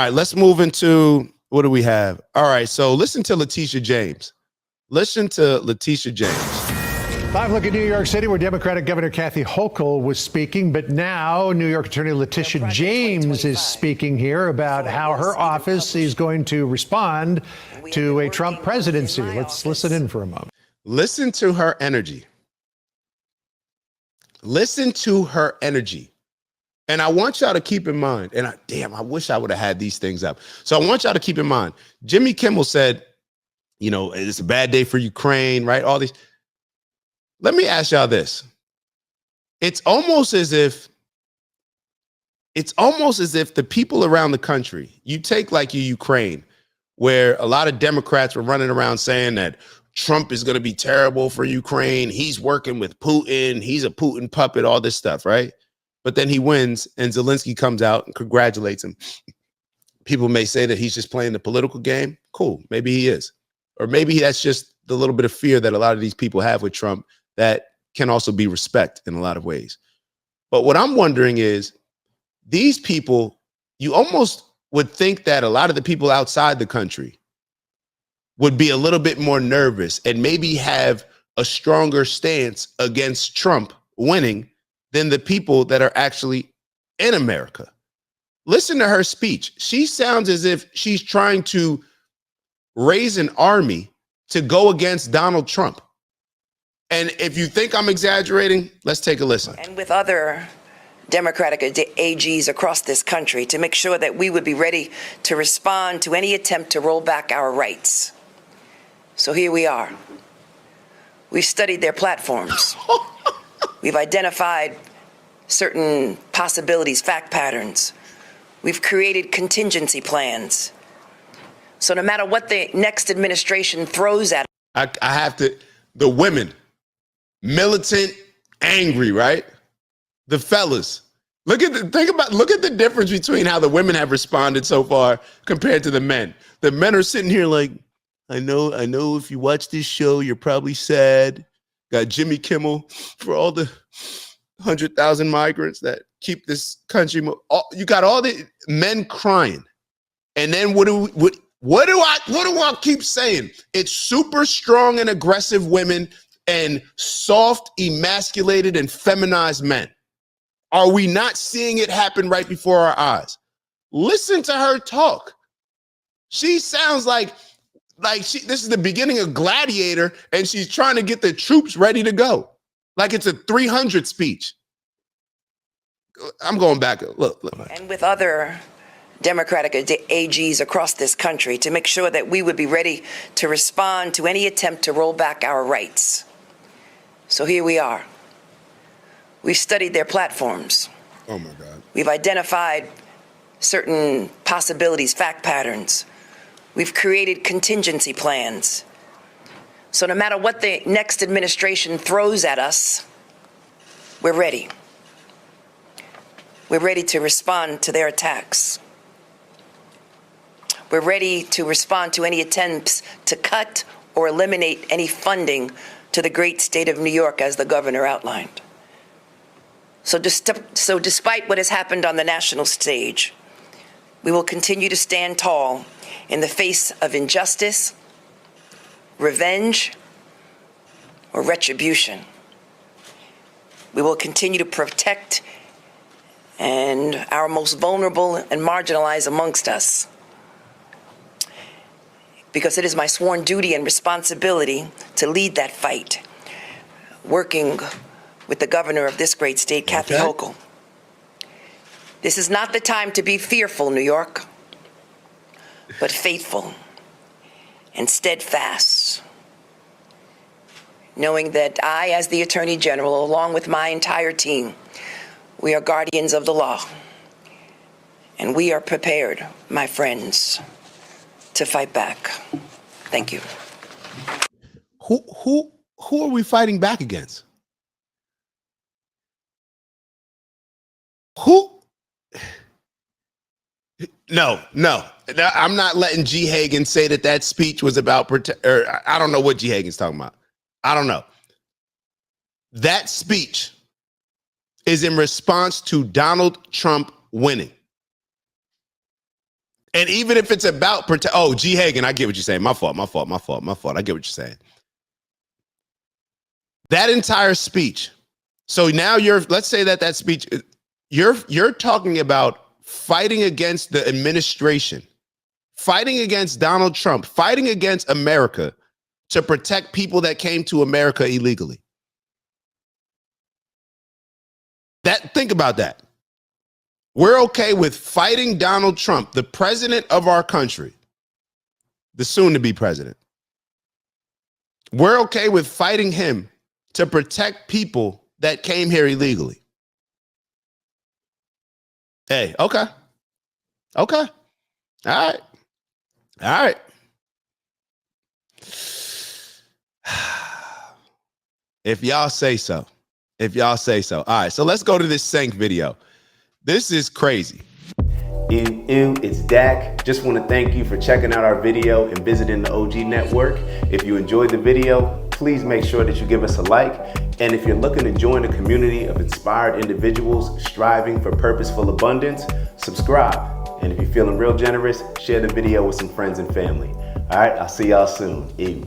All right, let's move into what do we have? All right, so listen to Letitia James. Listen to Letitia James. Live look at New York City, where Democratic Governor Kathy Hochul was speaking, but now New York Attorney Letitia James is speaking here about how her office is going to respond to a Trump presidency. Let's listen in for a moment. Listen to her energy. Listen to her energy. And I want y'all to keep in mind, and I wish I would have had these things up. So I want y'all to keep in mind, Jimmy Kimmel said, you know, it's a bad day for Ukraine, right? All these. Let me ask y'all this. It's almost as if the people around the country, you take like Ukraine, where a lot of Democrats were running around saying that Trump is going to be terrible for Ukraine. He's working with Putin. He's a Putin puppet, all this stuff, right? But then he wins and Zelensky comes out and congratulates him. People may say that he's just playing the political game. Cool. Maybe he is. Or maybe that's just the little bit of fear that a lot of these people have with Trump that can also be respect in a lot of ways. But what I'm wondering is, these people, you almost would think that a lot of the people outside the country would be a little bit more nervous and maybe have a stronger stance against Trump winning than the people that are actually in America. Listen to her speech. She sounds as if she's trying to raise an army to go against Donald Trump. And if you think I'm exaggerating, let's take a listen. And with other Democratic AGs across this country, to make sure that we would be ready to respond to any attempt to roll back our rights. So here we are. We've studied their platforms. We've identified certain possibilities, fact patterns. We've created contingency plans. So no matter what the next administration throws at I have to, the women, militant, angry, right? The fellas. Look at the difference between how the women have responded so far compared to the men. The men are sitting here like, I know if you watch this show, you're probably sad. Got Jimmy Kimmel for all the 100,000 migrants that keep this country. You got all the men crying. And then what do I keep saying? It's super strong and aggressive women and soft, emasculated, and feminized men. Are we not seeing it happen right before our eyes? Listen to her talk. She sounds like this is the beginning of Gladiator, and she's trying to get the troops ready to go. Like it's a 300 speech. I'm going back. Look. and with other Democratic AGs across this country, to make sure that we would be ready to respond to any attempt to roll back our rights. So here we are. We've studied their platforms. Oh my God. We've identified certain possibilities, fact patterns. We've created contingency plans. So no matter what the next administration throws at us, we're ready. We're ready to respond to their attacks. We're ready to respond to any attempts to cut or eliminate any funding to the great state of New York, as the governor outlined. So despite what has happened on the national stage, we will continue to stand tall in the face of injustice, revenge, or retribution. We will continue to protect and our most vulnerable and marginalized amongst us, because it is my sworn duty and responsibility to lead that fight, working with the governor of this great state, Kathy Hochul. This is not the time to be fearful, New York, but faithful and steadfast, knowing that I, as the Attorney General, along with my entire team, we are guardians of the law, and we are prepared, my friends, to fight back. Thank you. Who are we fighting back against? Who? No. I'm not letting G. Hagan say that speech was about or I don't know what G. Hagan's talking about. I don't know. That speech is in response to Donald Trump winning. And even if it's about oh, G. Hagen, I get what you're saying. My fault. I get what you're saying. That entire speech. So now let's say that speech, you're talking about fighting against the administration, fighting against Donald Trump, fighting against America to protect people that came to America illegally. Think about that. We're okay with fighting Donald Trump, the president of our country, the soon-to-be president. We're okay with fighting him to protect people that came here illegally. Hey, okay. Okay. All right. If y'all say so. All right, so let's go to this Sank video. This is crazy. Ew, it's Dak. Just want to thank you for checking out our video and visiting the OG Network. If you enjoyed the video, please make sure that you give us a like. And if you're looking to join a community of inspired individuals striving for purposeful abundance, subscribe. And if you're feeling real generous, share the video with some friends and family. All right, I'll see y'all soon. Ew.